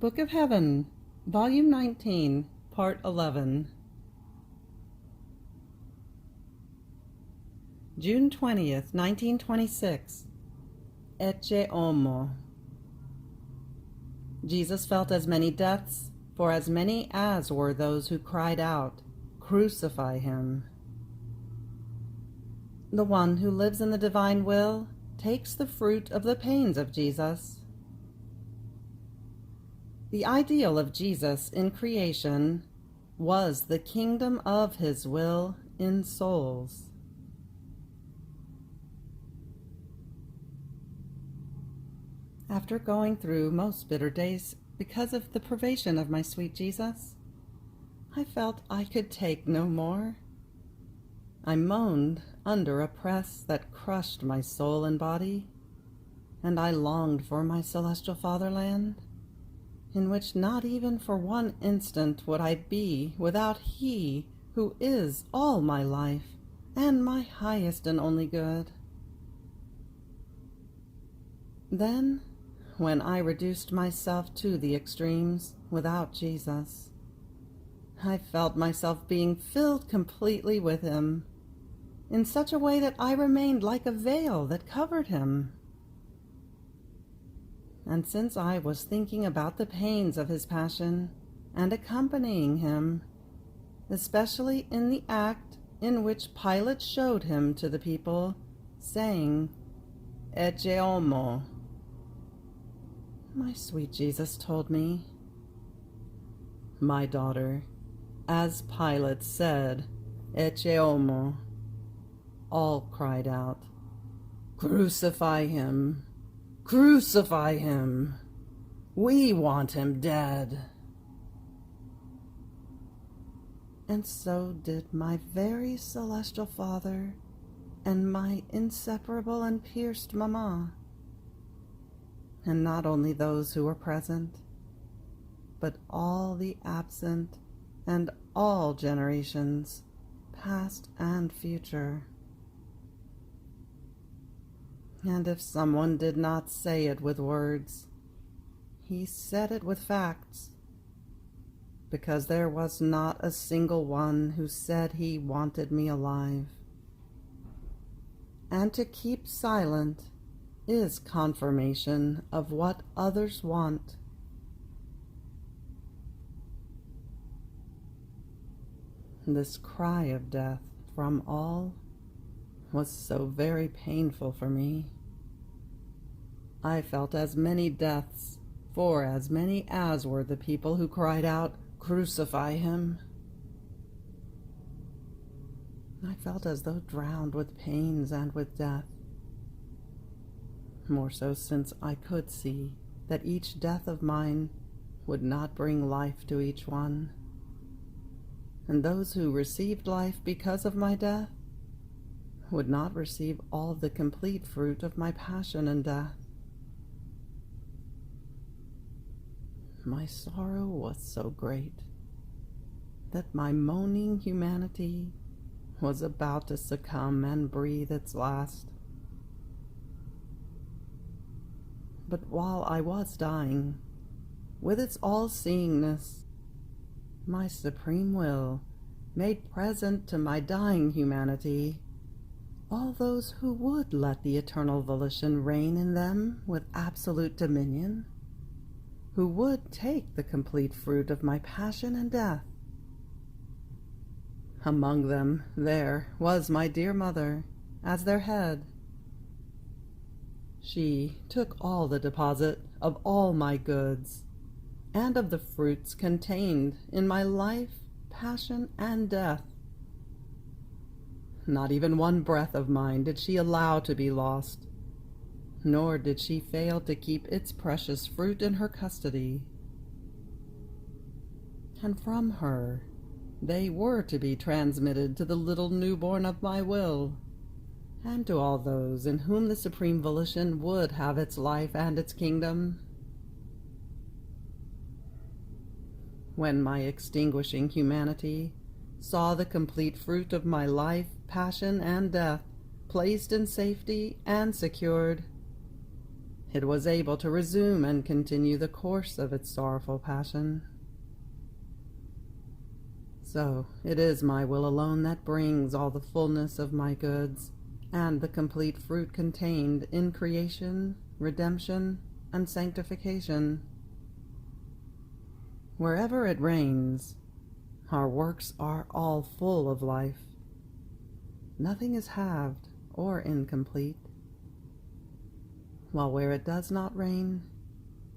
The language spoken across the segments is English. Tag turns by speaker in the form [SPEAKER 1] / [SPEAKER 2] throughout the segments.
[SPEAKER 1] Book of Heaven, Volume 19, Part 11. June 20th, 1926. Ecce homo. Jesus felt as many deaths, for as many as were those who cried out, "Crucify him." The one who lives in the divine will takes the fruit of the pains of Jesus. The ideal of Jesus in creation was the kingdom of his will in souls. After going through most bitter days because of the privation of my sweet Jesus, I felt I could take no more. I moaned under a press that crushed my soul and body, and I longed for my celestial fatherland, in which not even for one instant would I be without He who is all my life and my highest and only good. Then, when I reduced myself to the extremes without Jesus, I felt myself being filled completely with Him, in such a way that I remained like a veil that covered Him. And since I was thinking about the pains of his passion and accompanying him, especially in the act in which Pilate showed him to the people, saying, "Ecce homo," my sweet Jesus told me, "My daughter, as Pilate said, Ecce homo," all cried out, "Crucify him! Crucify him! We want him dead!" And so did my very celestial Father and my inseparable and pierced Mamma, and not only those who were present, but all the absent and all generations, past and future. And if someone did not say it with words, he said it with facts, because there was not a single one who said he wanted me alive. And to keep silent is confirmation of what others want. This cry of death from all was so very painful for me. I felt as many deaths, for as many as were the people who cried out, "Crucify him." I felt as though drowned with pains and with death, more so since I could see that each death of mine would not bring life to each one, and those who received life because of my death would not receive all the complete fruit of my passion and death. My sorrow was so great that my moaning humanity was about to succumb and breathe its last. But while I was dying, with its all-seeingness, my supreme will made present to my dying humanity all those who would let the eternal volition reign in them with absolute dominion, who would take the complete fruit of my passion and death. Among them there was my dear mother as their head. She took all the deposit of all my goods, and of the fruits contained in my life, passion, and death. Not even one breath of mine did she allow to be lost, nor did she fail to keep its precious fruit in her custody. And from her they were to be transmitted to the little newborn of my will, and to all those in whom the supreme volition would have its life and its kingdom. When my extinguishing humanity saw the complete fruit of my life, passion, and death placed in safety and secured, it was able to resume and continue the course of its sorrowful passion. So it is my will alone that brings all the fullness of my goods and the complete fruit contained in creation, redemption, and sanctification. Wherever it reigns, our works are all full of life. Nothing is halved or incomplete. While where it does not reign,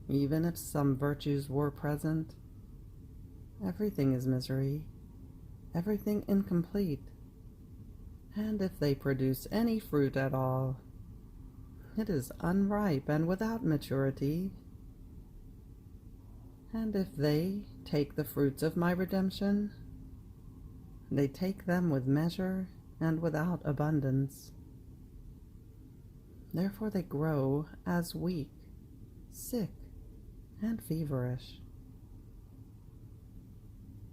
[SPEAKER 1] even if some virtues were present, everything is misery, everything incomplete, and if they produce any fruit at all, it is unripe and without maturity. And if they take the fruits of my redemption, they take them with measure and without abundance. Therefore they grow as weak, sick, and feverish.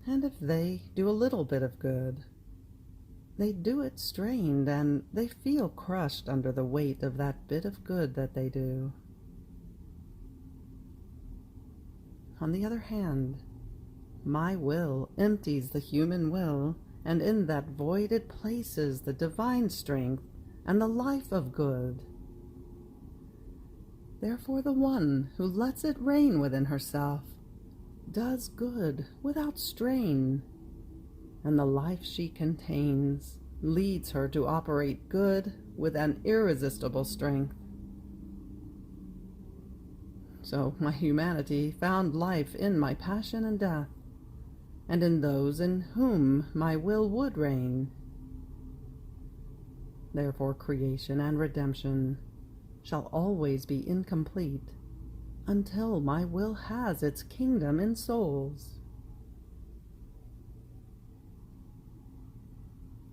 [SPEAKER 1] And if they do a little bit of good, they do it strained, and they feel crushed under the weight of that bit of good that they do. On the other hand, my will empties the human will, and in that void it places the divine strength and the life of good. Therefore the one who lets it reign within herself does good without strain, and the life she contains leads her to operate good with an irresistible strength. So my humanity found life in my passion and death, and in those in whom my will would reign. Therefore creation and redemption shall always be incomplete until my will has its kingdom in souls.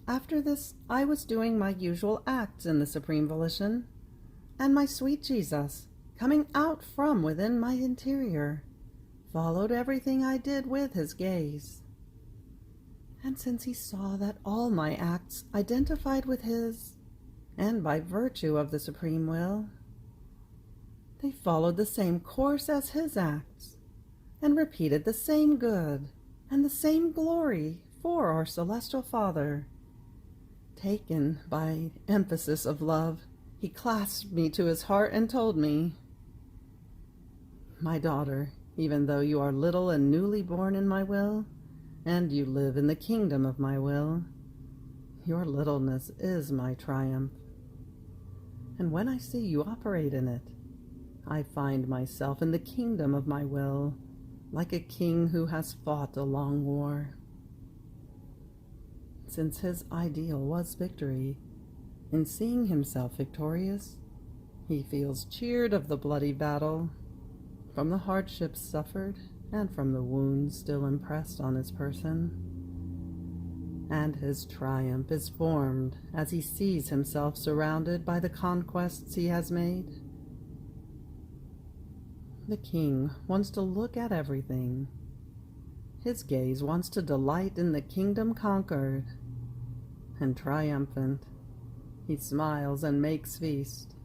[SPEAKER 1] After this, I was doing my usual acts in the Supreme Volition, and my sweet Jesus, coming out from within my interior, followed everything I did with his gaze. And since he saw that all my acts identified with his, and by virtue of the Supreme Will, they followed the same course as his acts, and repeated the same good and the same glory for our Celestial Father. Taken by emphasis of love, he clasped me to his heart and told me, "My daughter, even though you are little and newly born in my will, and you live in the kingdom of my will, your littleness is my triumph. And when I see you operate in it, I find myself in the kingdom of my will, like a king who has fought a long war." Since his ideal was victory, in seeing himself victorious, he feels cheered of the bloody battle, from the hardships suffered, and from the wounds still impressed on his person. And his triumph is formed as he sees himself surrounded by the conquests he has made. The king wants to look at everything. His gaze wants to delight in the kingdom conquered, and triumphant, he smiles and makes feast.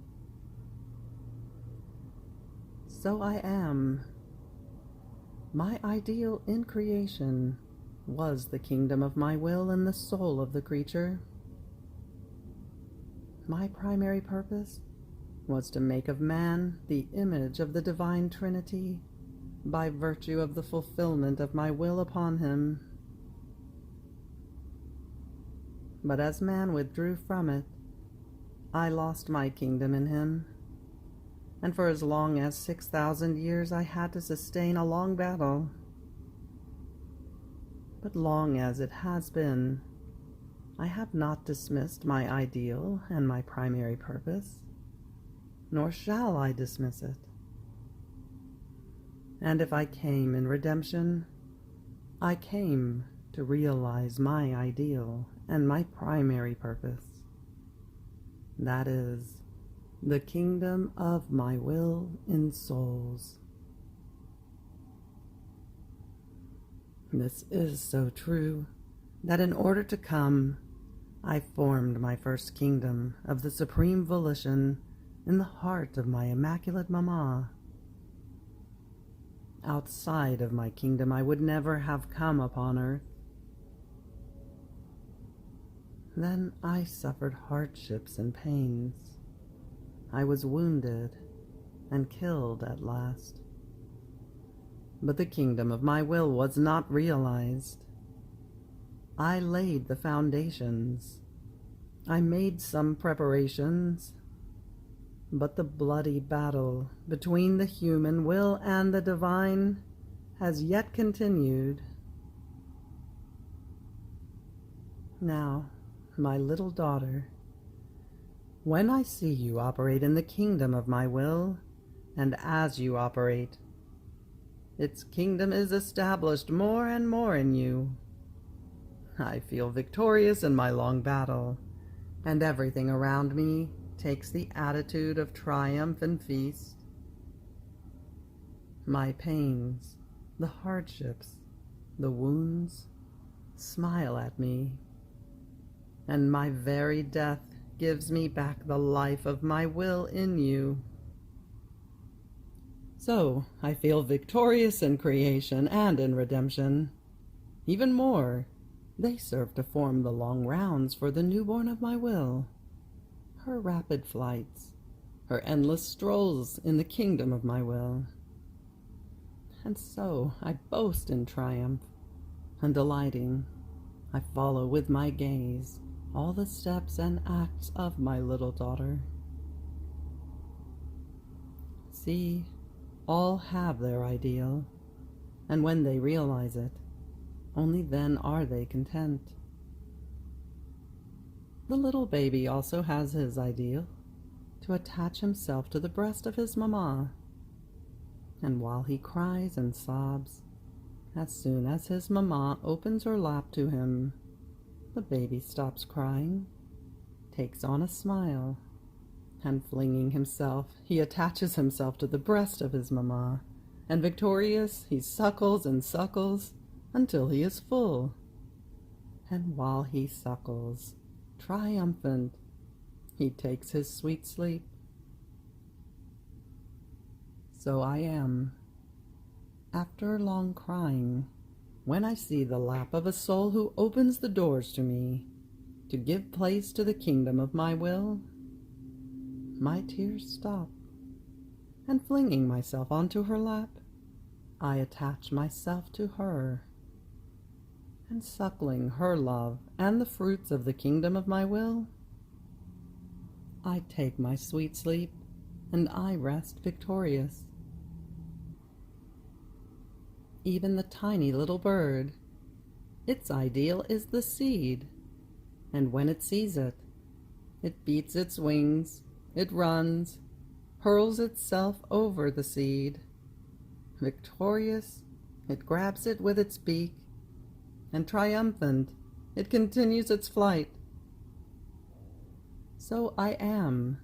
[SPEAKER 1] So I am. My ideal in creation was the kingdom of my will in the soul of the creature. My primary purpose was to make of man the image of the divine Trinity by virtue of the fulfillment of my will upon him. But as man withdrew from it, I lost my kingdom in him, and for as long as 6,000 years I had to sustain a long battle. But long as it has been, I have not dismissed my ideal and my primary purpose, nor shall I dismiss it. And if I came in redemption, I came to realize my ideal and my primary purpose. That is, the kingdom of my will in souls. This is so true that in order to come, I formed my first kingdom of the Supreme Volition in the heart of my immaculate Mamma. Outside of my kingdom, I would never have come upon earth. Then I suffered hardships and pains. I was wounded and killed at last. But the kingdom of my will was not realized. I laid the foundations. I made some preparations. But the bloody battle between the human will and the divine has yet continued. Now, my little daughter, when I see you operate in the kingdom of my will, and as you operate, its kingdom is established more and more in you. I feel victorious in my long battle, and everything around me takes the attitude of triumph and feast. My pains, the hardships, the wounds, smile at me, and my very death gives me back the life of my will in you. So I feel victorious in creation and in redemption. Even more, they serve to form the long rounds for the newborn of my will, her rapid flights, her endless strolls in the kingdom of my will. And so I boast in triumph, and delighting, I follow with my gaze all the steps and acts of my little daughter. See, all have their ideal, and when they realize it, only then are they content. The little baby also has his ideal, to attach himself to the breast of his mamma. And while he cries and sobs, as soon as his mamma opens her lap to him, the baby stops crying, takes on a smile, and flinging himself, he attaches himself to the breast of his mamma, and victorious, he suckles and suckles until he is full. And while he suckles, triumphant, he takes his sweet sleep. So I am, after long crying, when I see the lap of a soul who opens the doors to me, to give place to the kingdom of my will, my tears stop, and flinging myself onto her lap, I attach myself to her, and suckling her love and the fruits of the kingdom of my will, I take my sweet sleep, and I rest victorious. Even the tiny little bird, its ideal is the seed, and when it sees it, it beats its wings, it runs, hurls itself over the seed. Victorious, it grabs it with its beak, and triumphant, it continues its flight. So I am.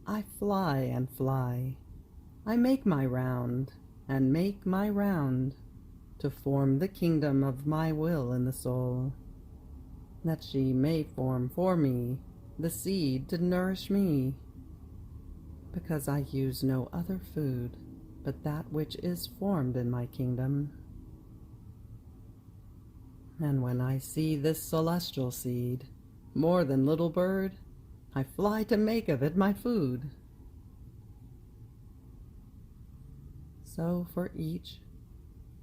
[SPEAKER 1] I fly and fly. I make my round, and make my round, to form the kingdom of my will in the soul, that she may form for me the seed to nourish me, because I use no other food but that which is formed in my kingdom. And when I see this celestial seed, more than little bird, I fly to make of it my food. So for each,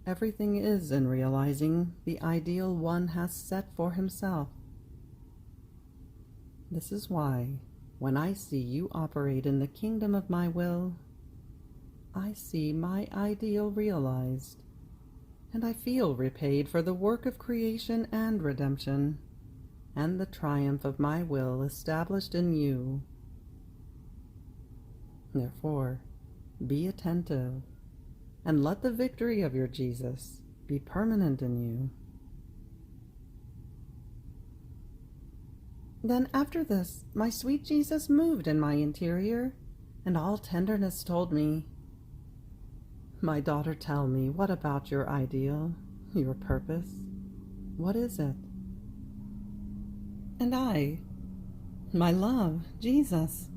[SPEAKER 1] everything is in realizing the ideal one has set for himself. This is why, when I see you operate in the kingdom of my will, I see my ideal realized, and I feel repaid for the work of creation and redemption, and the triumph of my will established in you. Therefore, be attentive, and let the victory of your Jesus be permanent in you. Then after this, my sweet Jesus moved in my interior, and all tenderness told me, "My daughter, tell me, what about your ideal, your purpose? What is it?" And I, "My love, Jesus,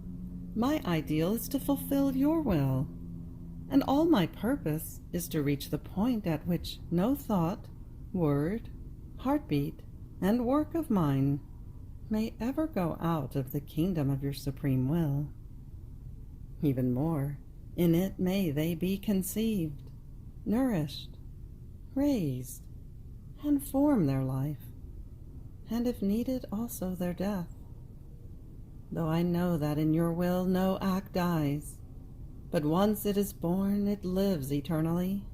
[SPEAKER 1] My ideal is to fulfill your will, and all my purpose is to reach the point at which no thought, word, heartbeat, and work of mine may ever go out of the kingdom of your supreme will. Even more, in it may they be conceived, nourished, raised, and form their life, and if needed also their death. Though I know that in your will no act dies, but once it is born, it lives eternally.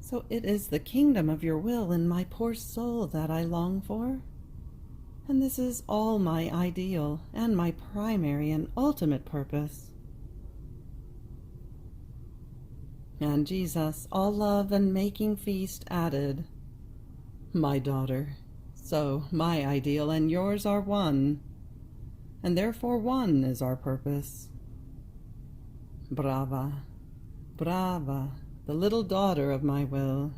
[SPEAKER 1] So it is the kingdom of your will in my poor soul that I long for, and this is all my ideal and my primary and ultimate purpose. And Jesus, all love and making feast, added, My daughter, so my ideal and yours are one, and therefore one is our purpose. Brava, brava, the little daughter of my will.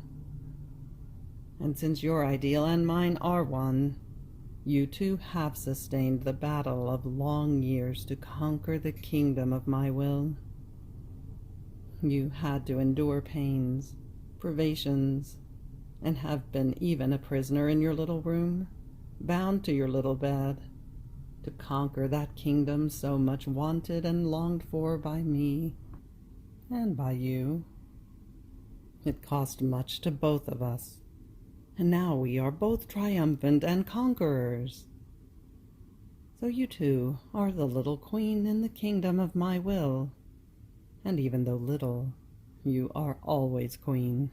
[SPEAKER 1] And since your ideal and mine are one, you too have sustained the battle of long years to conquer the kingdom of my will. You had to endure pains, privations, and have been even a prisoner in your little room, bound to your little bed, to conquer that kingdom so much wanted and longed for by me and by you. It cost much to both of us, and now we are both triumphant and conquerors. So you too are the little queen in the kingdom of my will, and even though little, you are always queen,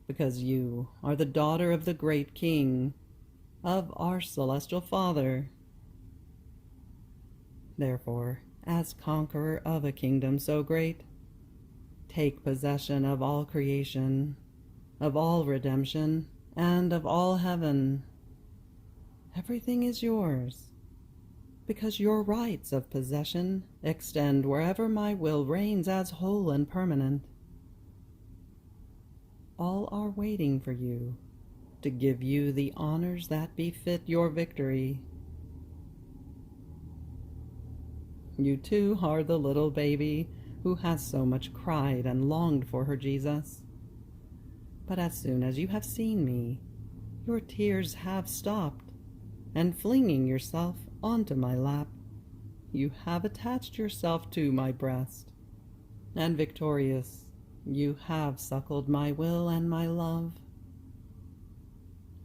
[SPEAKER 1] because you are the daughter of the great king, of our celestial Father. Therefore, as conqueror of a kingdom so great, take possession of all creation, of all redemption, and of all heaven. Everything is yours, because your rights of possession extend wherever my will reigns as whole and permanent. All are waiting for you to give you the honors that befit your victory. You too are the little baby who has so much cried and longed for her Jesus. But as soon as you have seen me, your tears have stopped, and flinging yourself onto my lap, you have attached yourself to my breast, and victorious, you have suckled my will and my love.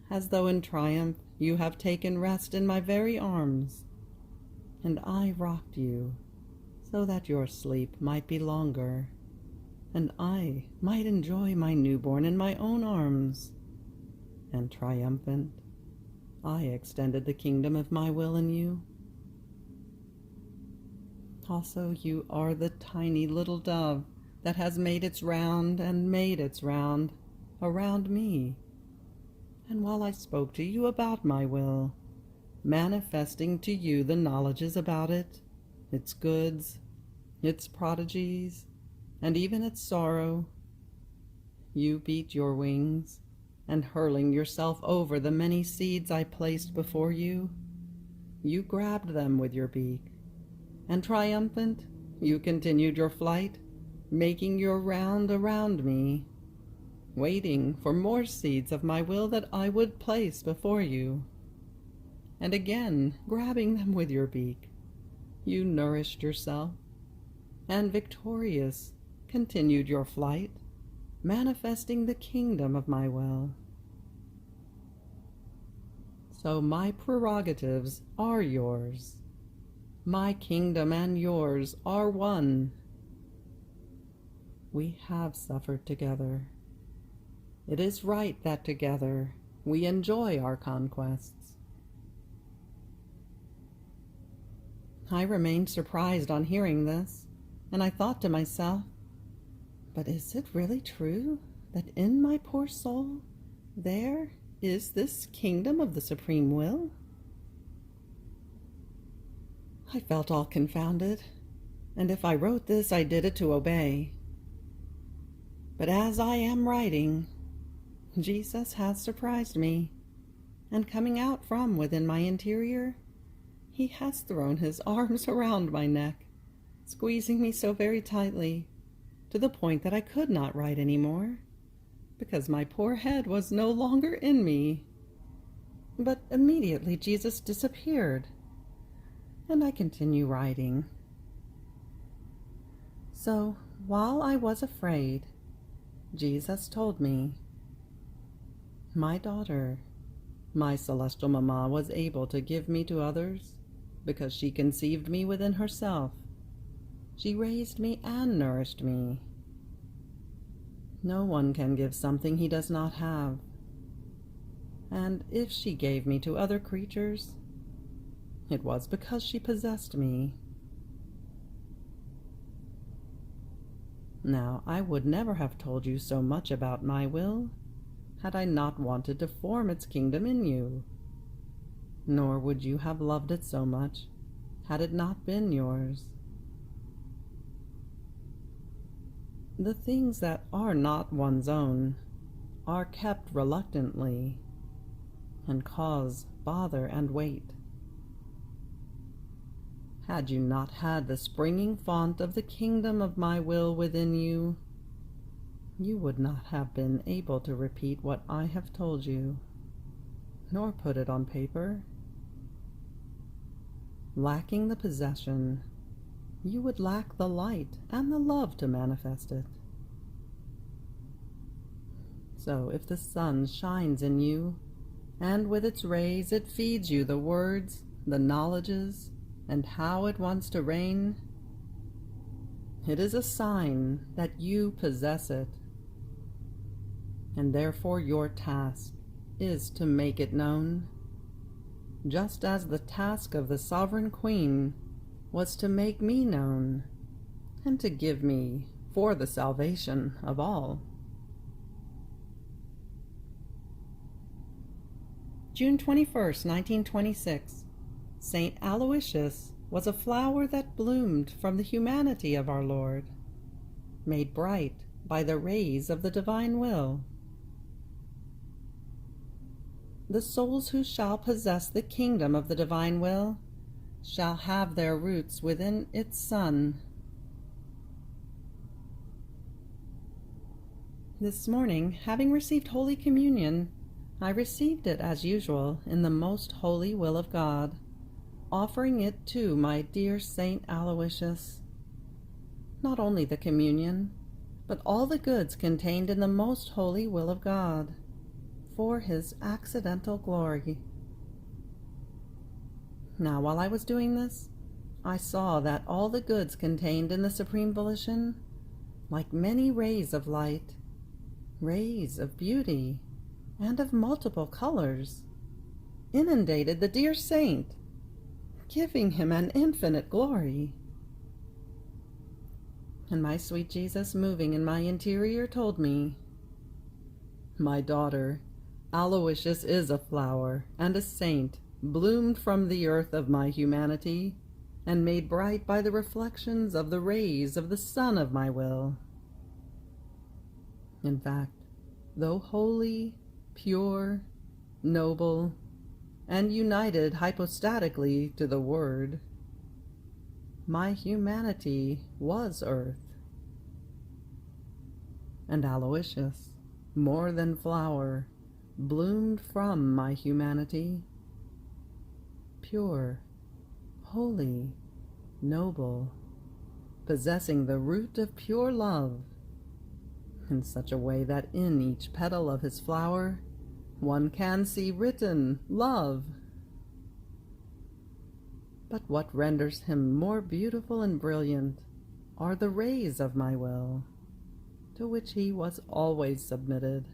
[SPEAKER 1] As though in triumph, you have taken rest in my very arms, and I rocked you so that your sleep might be longer, and I might enjoy my newborn in my own arms. And triumphant, I extended the kingdom of my will in you. Also, you are the tiny little dove that has made its round and made its round around me. And while I spoke to you about my will, manifesting to you the knowledges about it, its goods, its prodigies, and even its sorrow, you beat your wings, and hurling yourself over the many seeds I placed before you, you grabbed them with your beak, and triumphant, you continued your flight, making your round around me, waiting for more seeds of my will that I would place before you. And again, grabbing them with your beak, you nourished yourself, and victorious, continued your flight, manifesting the kingdom of my will. So my prerogatives are yours. My kingdom and yours are one. We have suffered together. It is right that together we enjoy our conquests. I remained surprised on hearing this, and I thought to myself, but is it really true that in my poor soul there is this kingdom of the supreme will? I felt all confounded, and if I wrote this, I did it to obey. But as I am writing, Jesus has surprised me, and coming out from within my interior, He has thrown his arms around my neck, squeezing me so very tightly, to the point that I could not write any more, because my poor head was no longer in me. But immediately Jesus disappeared, and I continue writing. So, while I was afraid, Jesus told me, "My daughter, my celestial Mama was able to give me to others because she conceived me within herself. She raised me and nourished me. No one can give something he does not have. And if she gave me to other creatures, it was because she possessed me." Now, I would never have told you so much about my will had I not wanted to form its kingdom in you, nor would you have loved it so much had it not been yours. The things that are not one's own are kept reluctantly and cause bother and weight. Had you not had the springing font of the kingdom of my will within you, you would not have been able to repeat what I have told you, nor put it on paper. Lacking the possession, you would lack the light and the love to manifest it. So if the sun shines in you, and with its rays it feeds you the words, the knowledges, and how it wants to reign, it is a sign that you possess it, and therefore your task is to make it known, just as the task of the sovereign queen was to make me known, and to give me for the salvation of all. June 21st, 1926. Saint Aloysius was a flower that bloomed from the humanity of our Lord, made bright by the rays of the divine will. The souls who shall possess the kingdom of the divine will shall have their roots within its sun. This morning, having received Holy Communion, I received it as usual in the most holy will of God, offering it to my dear Saint Aloysius. Not only the communion, but all the goods contained in the most holy will of God, for his accidental glory. Now, while I was doing this, I saw that all the goods contained in the Supreme Volition, like many rays of light, rays of beauty, and of multiple colors, inundated the dear saint, giving him an infinite glory. And my sweet Jesus, moving in my interior, told me, "My daughter, Aloysius is a flower and a saint, bloomed from the earth of my humanity, and made bright by the reflections of the rays of the sun of my will. In fact, though holy, pure, noble, and united hypostatically to the Word, my humanity was earth. And Aloysius, more than flower, bloomed from my humanity, pure, holy, noble, possessing the root of pure love, in such a way that in each petal of his flower one can see written love. But what renders him more beautiful and brilliant are the rays of my will, to which he was always submitted.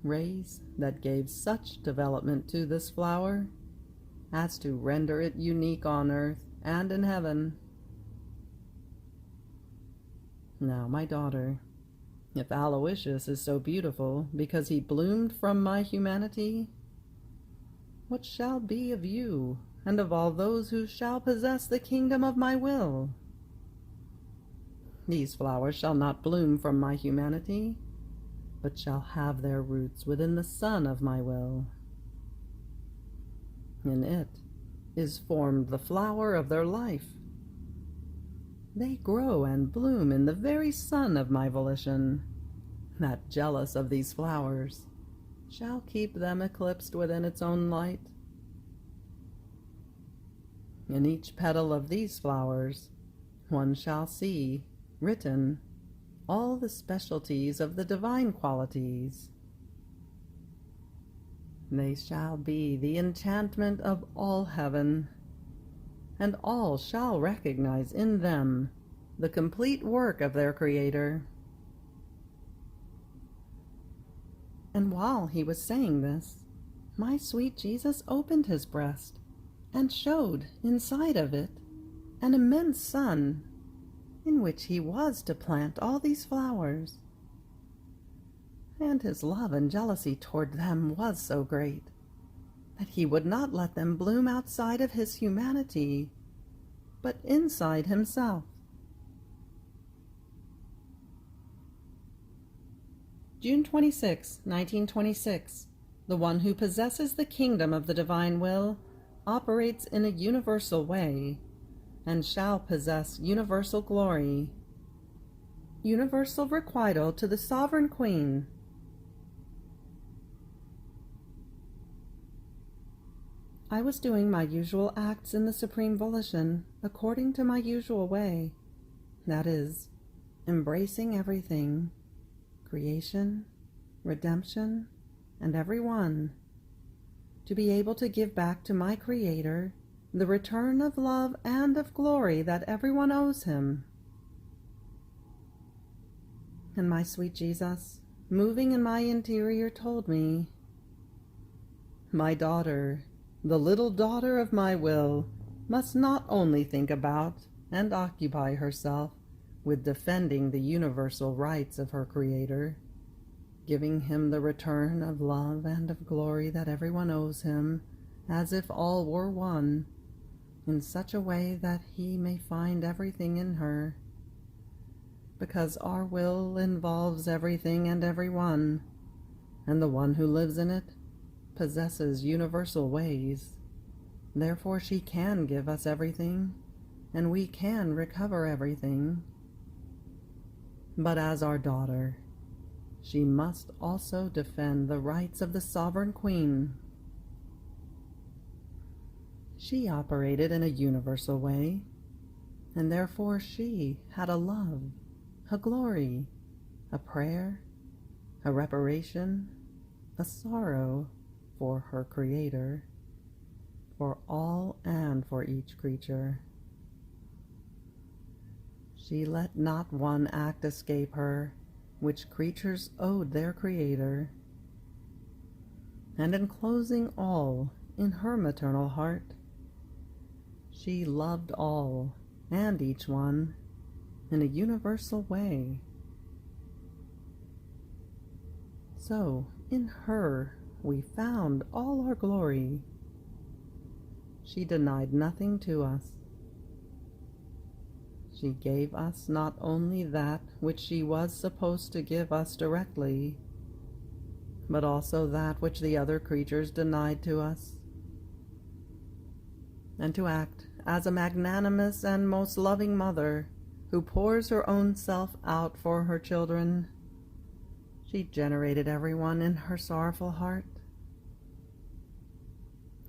[SPEAKER 1] Rays that gave such development to this flower as to render it unique on earth and in heaven. Now, my daughter, if Aloysius is so beautiful because he bloomed from my humanity, what shall be of you and of all those who shall possess the kingdom of my will? These flowers shall not bloom from my humanity, but shall have their roots within the sun of my will. In it is formed the flower of their life. They grow and bloom in the very sun of my volition, that, jealous of these flowers, shall keep them eclipsed within its own light. In each petal of these flowers one shall see, written, all the specialties of the divine qualities. They shall be the enchantment of all heaven, and all shall recognize in them the complete work of their Creator. And while he was saying this, my sweet Jesus opened his breast and showed inside of it an immense sun, in which he was to plant all these flowers. And his love and jealousy toward them was so great that he would not let them bloom outside of his humanity, but inside himself. June 26, 1926. The one who possesses the kingdom of the divine will operates in a universal way, and shall possess universal glory. Universal requital to the Sovereign Queen. I was doing my usual acts in the Supreme Volition, according to my usual way, that is, embracing everything, creation, redemption, and every one, to be able to give back to my Creator the return of love and of glory that everyone owes him. And my sweet Jesus, moving in my interior, told me, "My daughter, the little daughter of my will, must not only think about and occupy herself with defending the universal rights of her Creator, giving him the return of love and of glory that everyone owes him, as if all were one, in such a way that he may find everything in her, because our will involves everything and everyone, and the one who lives in it possesses universal ways. Therefore she can give us everything, and we can recover everything. But as our daughter, she must also defend the rights of the Sovereign Queen. She operated in a universal way, and therefore she had a love, a glory, a prayer, a reparation, a sorrow for her Creator, for all and for each creature. She let not one act escape her which creatures owed their Creator, and enclosing all in her maternal heart, she loved all and each one in a universal way. So in her we found all our glory. She denied nothing to us. She gave us not only that which she was supposed to give us directly, but also that which the other creatures denied to us. And to act as a magnanimous and most loving mother who pours her own self out for her children, she generated everyone in her sorrowful heart.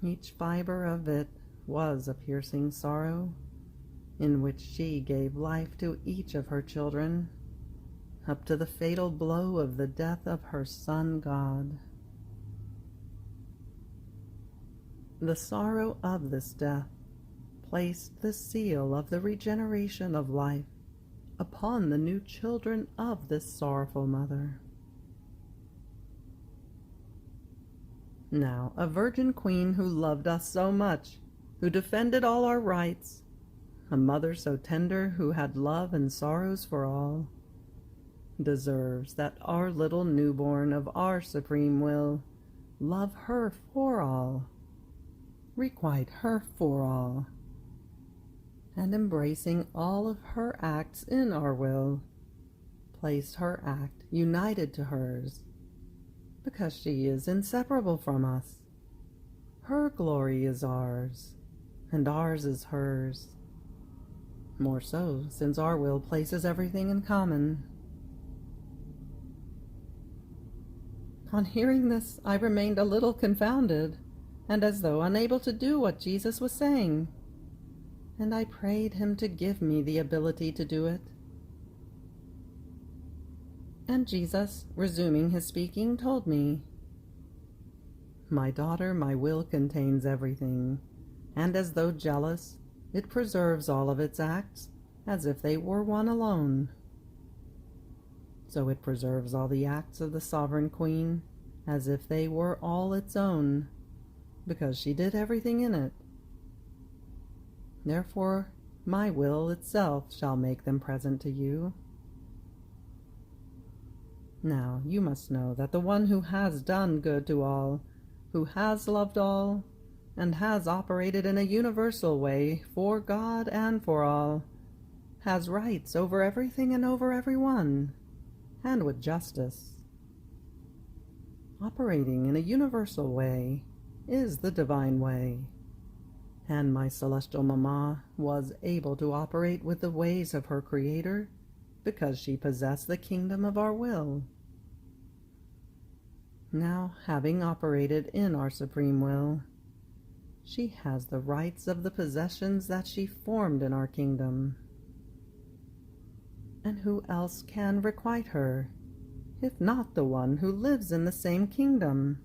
[SPEAKER 1] Each fiber of it was a piercing sorrow, in which she gave life to each of her children, up to the fatal blow of the death of her Son God. The sorrow of this death placed the seal of the regeneration of life upon the new children of this sorrowful mother. Now, a virgin queen who loved us so much, who defended all our rights, a mother so tender who had love and sorrows for all, deserves that our little newborn of our supreme will love her for all, requite her for all, and embracing all of her acts in our will, place her act united to hers, because she is inseparable from us. Her glory is ours, and ours is hers. More so, since our will places everything in common. On hearing this, I remained a little confounded, and as though unable to do what Jesus was saying, and I prayed him to give me the ability to do it. And Jesus, resuming his speaking, told me, "My daughter, my will contains everything, and as though jealous, it preserves all of its acts, as if they were one alone. So it preserves all the acts of the sovereign queen, as if they were all its own, because she did everything in it. Therefore, my will itself shall make them present to you. Now, you must know that the one who has done good to all, who has loved all, and has operated in a universal way for God and for all, has rights over everything and over everyone, and with justice. Operating in a universal way is the divine way, and my celestial Mama was able to operate with the ways of her Creator because she possessed the kingdom of our will. Now, having operated in our supreme will, she has the rights of the possessions that she formed in our kingdom. And who else can requite her, if not the one who lives in the same kingdom?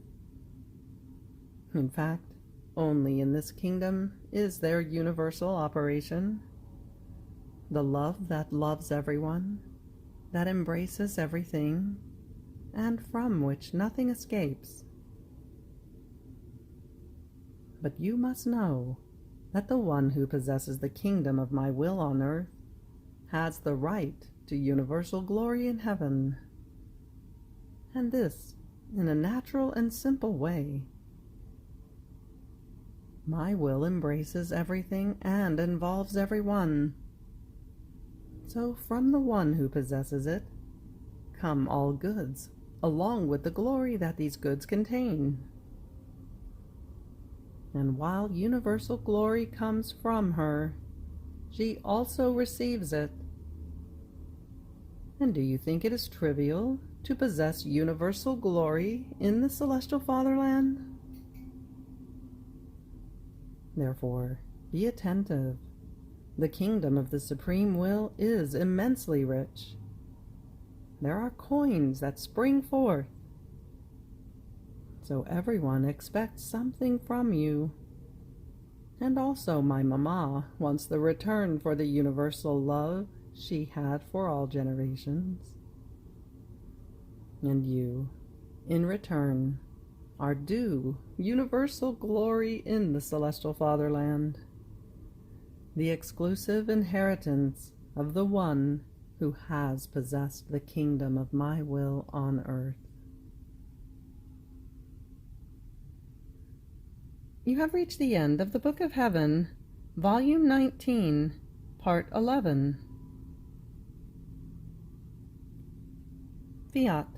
[SPEAKER 1] In fact, only in this kingdom is there universal operation. The love that loves everyone, that embraces everything, and from which nothing escapes. But you must know that the one who possesses the kingdom of my will on earth has the right to universal glory in heaven, and this in a natural and simple way. My will embraces everything and involves everyone. So from the one who possesses it come all goods, along with the glory that these goods contain. And while universal glory comes from her, she also receives it. And do you think it is trivial to possess universal glory in the celestial fatherland? Therefore, be attentive. The kingdom of the supreme will is immensely rich. There are coins that spring forth. So everyone expects something from you. And also my Mama wants the return for the universal love she had for all generations. And you, in return, are due universal glory in the celestial fatherland, the exclusive inheritance of the one who has possessed the kingdom of my will on earth. You have reached the end of the Book of Heaven, Volume 19, Part 11. Fiat.